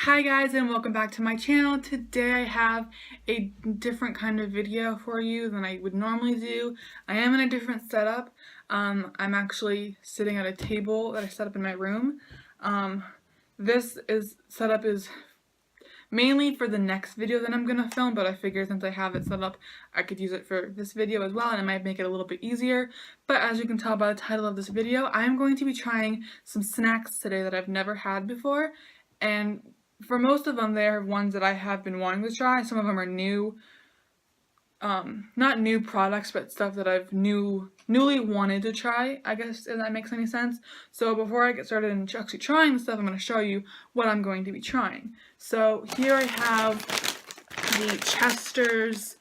Hi guys, and welcome back to my channel. Today I have a different kind of video for you than I would normally do. I am in a different setup. I'm actually sitting at a table that I set up in my room. This setup is mainly for the next video that I'm gonna film, but I figured since I have it set up, I could use it for this video as well, and it might make it a little bit easier. But as you can tell by the title of this video, I'm going to be trying some snacks today that I've never had before, and for most of them, they're ones that I have been wanting to try. Some of them are new, not new products, but stuff that I've newly wanted to try, I guess, if that makes any sense. So before I get started in actually trying the stuff, I'm going to show you what I'm going to be trying. So here I have the Chester's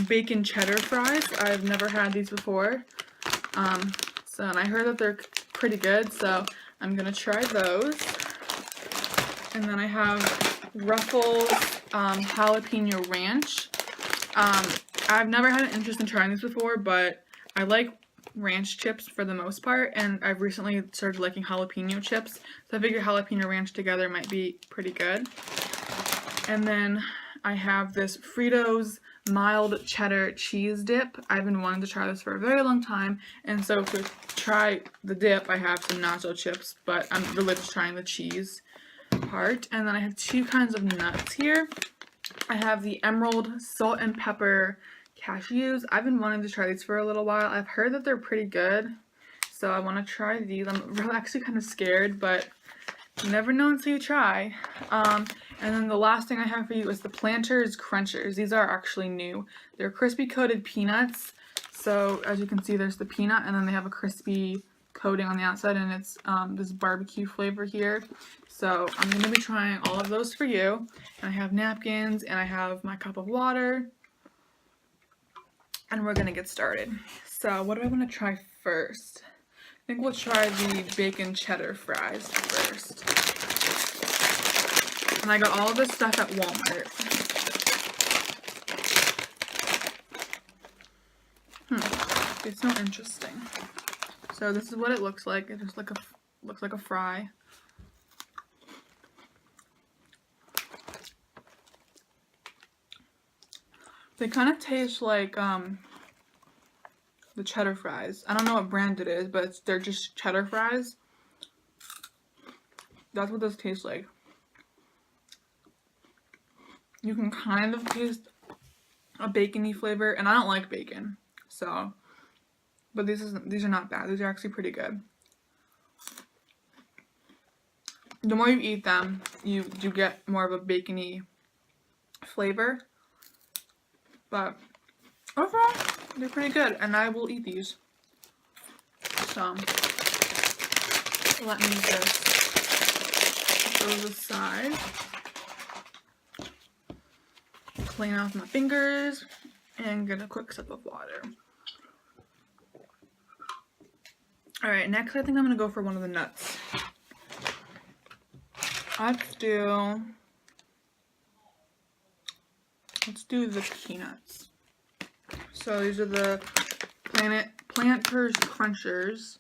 bacon cheddar fries. I've never had these before. And I heard that they're pretty good, so I'm going to try those. And then I have Ruffles Jalapeno Ranch. I've never had an interest in trying these before, but I like ranch chips for the most part, and I've recently started liking jalapeno chips, so I figure jalapeno ranch together might be pretty good. And then I have this Fritos mild cheddar cheese dip. I've been wanting to try this for a very long time, and so to try the dip, I have some nacho chips, but I'm really just trying the cheese part. And then I have two kinds of nuts here. I have the Emerald salt and pepper cashews. I've been wanting to try these for a little while. I've heard that they're pretty good, so I want to try these. I'm actually kind of scared, but you never know until you try. And then the last thing I have for you is the Planters Crunchers. These are actually new. They're crispy coated peanuts. So as you can see, there's the peanut, and then they have a crispy coating on the outside, and it's this barbecue flavor here. So I'm going to be trying all of those for you. And I have napkins, and I have my cup of water, and we're going to get started. So what do I want to try first? I think we'll try the bacon cheddar fries first. And I got all of this stuff at Walmart. It's so interesting. So this is what it looks like. It just looks like a fry. They kind of taste like the cheddar fries. I don't know what brand it is, but they're just cheddar fries. That's what this tastes like. You can kind of taste a bacony flavor, and I don't like bacon, so. But these are not bad. These are actually pretty good. The more you eat them, you get more of a bacony flavor. But overall, they're pretty good, and I will eat these. So let me just put those aside. Clean off my fingers and get a quick sip of water. Alright, next I think I'm going to go for one of the nuts. Let's do the peanuts. So these are the Planters Crunchers,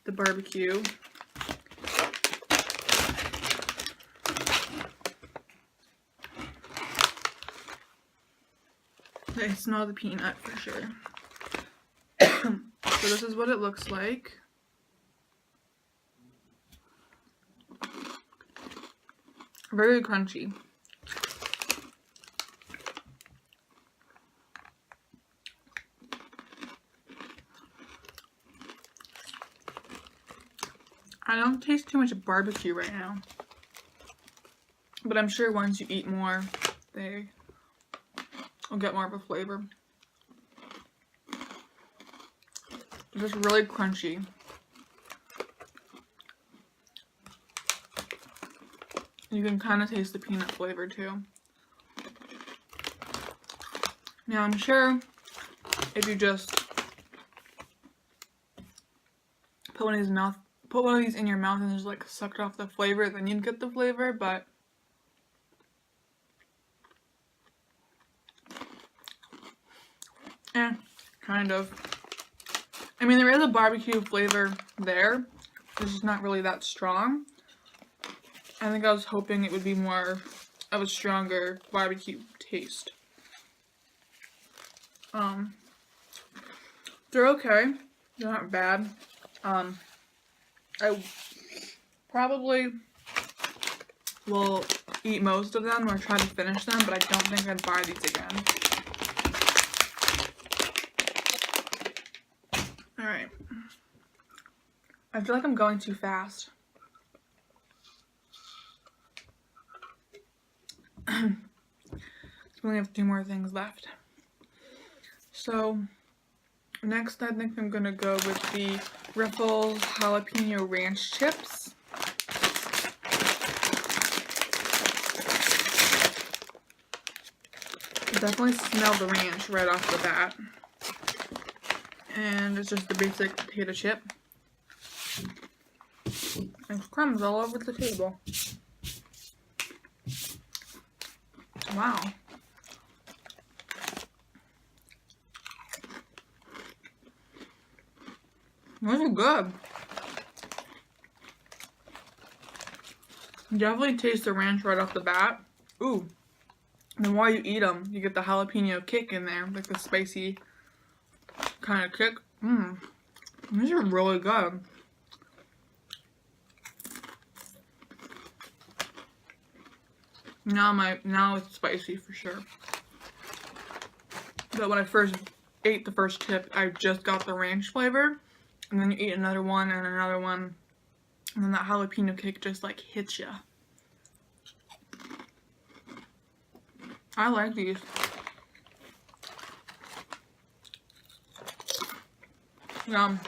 the barbecue. I smell the peanut for sure. So this is what it looks like. Very crunchy. I don't taste too much barbecue right now, but I'm sure once you eat more, they will get more of a flavor. Just really crunchy. You can kind of taste the peanut flavor too. Now I'm sure if you just put one of these in your mouth and just like sucked off the flavor, then you'd get the flavor, but kind of. I mean, there is a barbecue flavor there. It's just not really that strong. I think I was hoping it would be more of a stronger barbecue taste. They're okay. They're not bad. I probably will eat most of them or try to finish them, but I don't think I'd buy these again. Alright. I feel like I'm going too fast. We only have 2 more things left. So, next I think I'm gonna go with the Ruffles Jalapeno Ranch Chips. Definitely smell the ranch right off the bat. And it's just the basic potato chip. There's crumbs all over the table. Wow. Those are good. Definitely taste the ranch right off the bat. Ooh. And then while you eat them, you get the jalapeno kick in there, like the spicy kind of kick. These are really good. Now it's spicy for sure. But when I first ate the first chip, I just got the ranch flavor, and then you eat another one and another one, and then that jalapeno kick just like hits ya. I like these. Yum.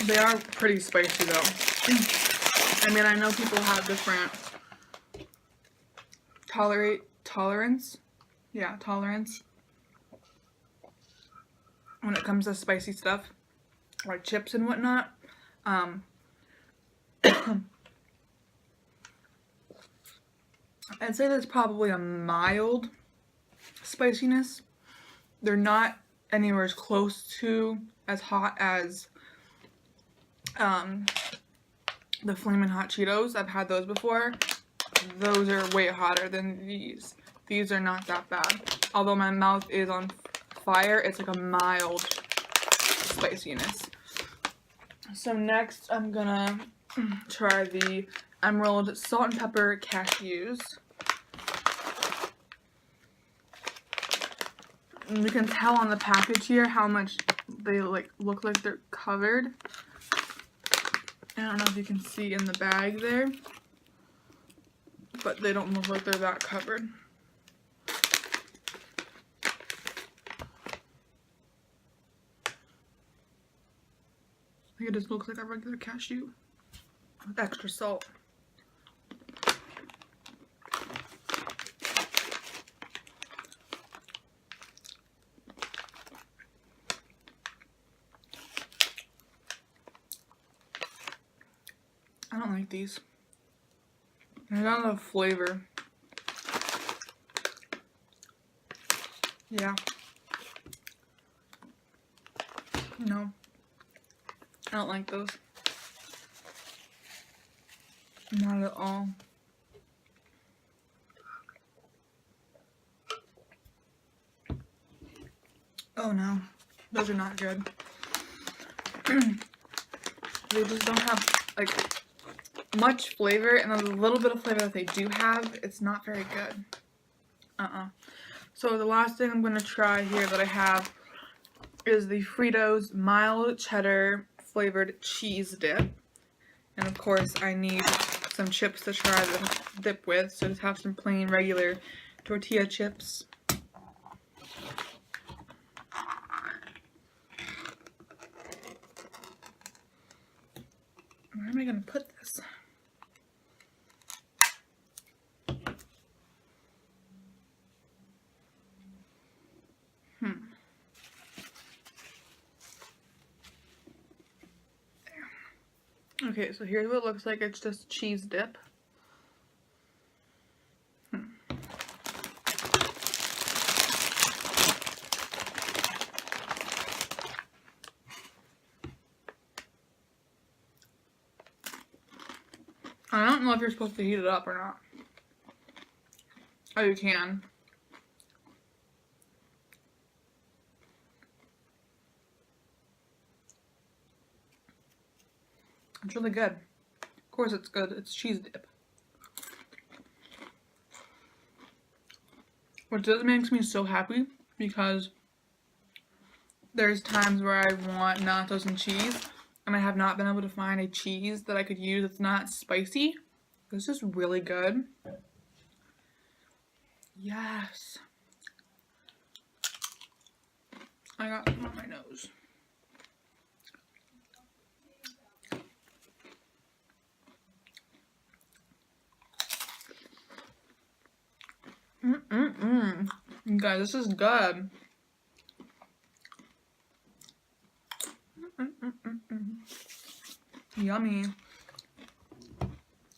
They are pretty spicy though. I mean, I know people have different tolerance when it comes to spicy stuff, like chips and whatnot. I'd say there's probably a mild spiciness. They're not anywhere as close to as hot as the Flamin' Hot Cheetos. I've had those before. Those are way hotter than these. These are not that bad. Although my mouth is on fire, it's like a mild spiciness. So next I'm gonna try the Emerald Salt and Pepper Cashews. And you can tell on the package here how much they like look like they're covered. I don't know if you can see in the bag there, but they don't look like they're that covered. I think it just looks like a regular cashew with extra salt. I don't like these. They don't have flavor. Yeah. No. I don't like those. Not at all. Oh no. Those are not good. They just don't have like much flavor, and the little bit of flavor that they do have, it's not very good. So the last thing I'm going to try here that I have is the Fritos mild cheddar flavored cheese dip. And of course I need some chips to try the dip with, so just have some plain regular tortilla chips. Where am I going to put this? Okay, so here's what it looks like. It's just cheese dip. I don't know if you're supposed to heat it up or not. Oh, you can. It's really good. Of course it's good. It's cheese dip. Which just makes me so happy because there's times where I want nachos and cheese and I have not been able to find a cheese that I could use that's not spicy. This is really good. Yes. I got some on my nose. Guys, this is good. Yummy.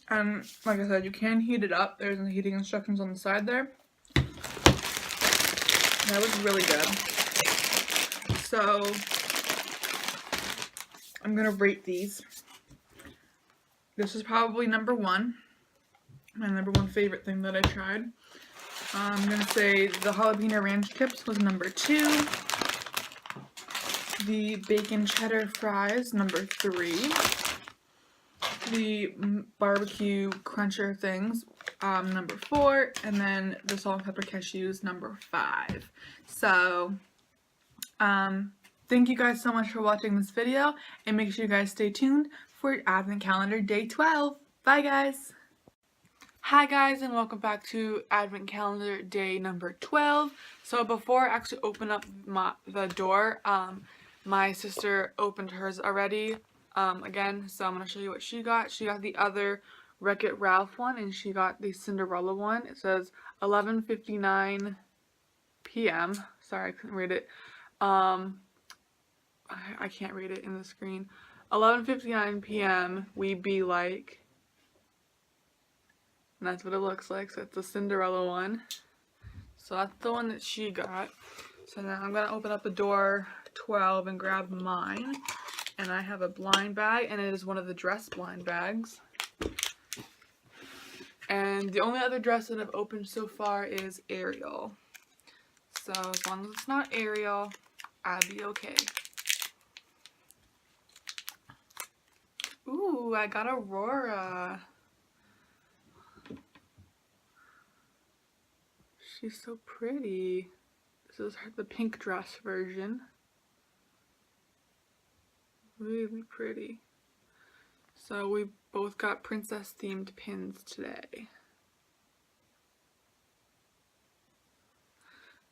And like I said, you can heat it up. There's the heating instructions on the side there. That was really good. So I'm gonna rate these. This is probably number one. My number one favorite thing that I tried. I'm gonna say the jalapeno ranch chips was number 2. The bacon cheddar fries, number 3. The barbecue cruncher things, number 4. And then the salt and pepper cashews, number 5. So, thank you guys so much for watching this video. And make sure you guys stay tuned for Advent Calendar Day 12. Bye guys! Hi guys, and welcome back to Advent Calendar Day number 12. So before I actually open up the door, my sister opened hers already again, so I'm going to show you what she got. She got the other Wreck-It Ralph one, and she got the Cinderella one. It says 11:59 p.m. Sorry, I couldn't read it. I can't read it in the screen. 11:59 p.m. we be like... And that's what it looks like. So it's the Cinderella one. So that's the one that she got. So now I'm going to open up the door 12 and grab mine. And I have a blind bag, and it is one of the dress blind bags. And the only other dress that I've opened so far is Ariel. So as long as it's not Ariel, I'll be okay. Ooh, I got Aurora. She's so pretty. This is the pink dress version. Really pretty. So we both got princess themed pins today.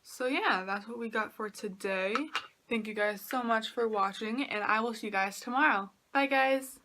So yeah, that's what we got for today. Thank you guys so much for watching, and I will see you guys tomorrow. Bye guys!